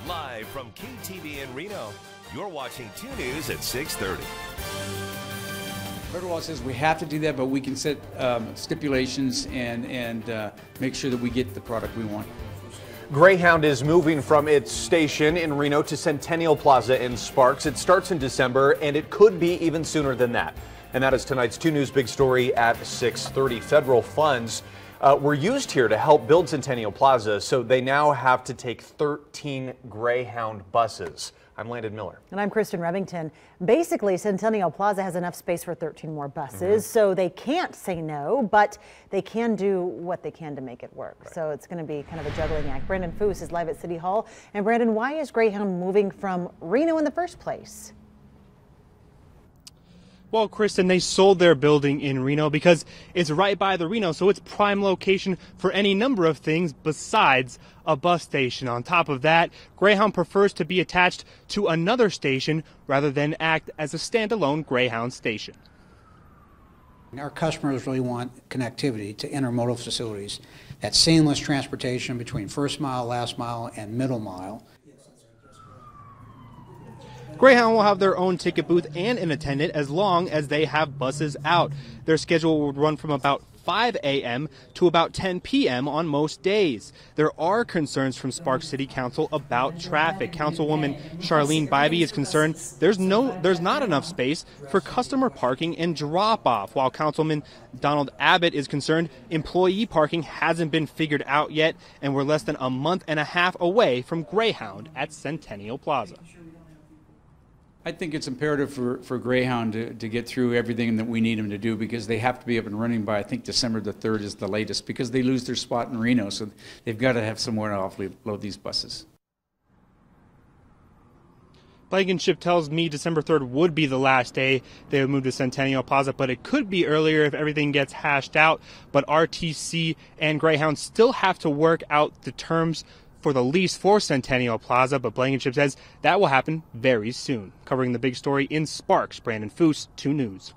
Live from KTV in Reno, you're watching 2 News at 6:30. Federal law says we have to do that, but we can set stipulations and make sure that we get the product we want. Greyhound is moving from its station in Reno to Centennial Plaza in Sparks. It starts in December, and it could be even sooner than that. And that is tonight's 2 News big story at 6:30. Federal funds were used here to help build Centennial Plaza, so they now have to take 13 Greyhound buses. I'm Landon Miller. And I'm Kristen Revington. Basically, Centennial Plaza has enough space for 13 more buses, so they can't say no, but they can do what they can to make it work. Right. So it's going to be kind of a juggling act. Brandon Foos is live at City Hall. And Brandon, why is Greyhound moving from Reno in the first place? Well, Kristen, they sold their building in Reno because it's right by the Reno, so it's prime location for any number of things besides a bus station. On top of that, Greyhound prefers to be attached to another station rather than act as a standalone Greyhound station. Our customers really want connectivity to intermodal facilities, that seamless transportation between first mile, last mile, and middle mile. Greyhound will have their own ticket booth and an attendant as long as they have buses out. Their schedule will run from about 5 a.m. to about 10 p.m. on most days. There are concerns from Sparks City Council about traffic. Councilwoman Charlene Bybee is concerned there's not enough space for customer parking and drop-off, while Councilman Donald Abbott is concerned employee parking hasn't been figured out yet, and we're less than a month and a half away from Greyhound at Centennial Plaza. I think it's imperative for Greyhound to get through everything that we need them to do, because they have to be up and running by, I think, December the 3rd is the latest, because they lose their spot in Reno, so they've got to have somewhere to offload these buses. Blankenship tells me December 3rd would be the last day they would move to Centennial Plaza, but it could be earlier if everything gets hashed out. But RTC and Greyhound still have to work out the terms for the lease for Centennial Plaza, but Blankenship says that will happen very soon. Covering the big story in Sparks, Brandon Foos, 2 News.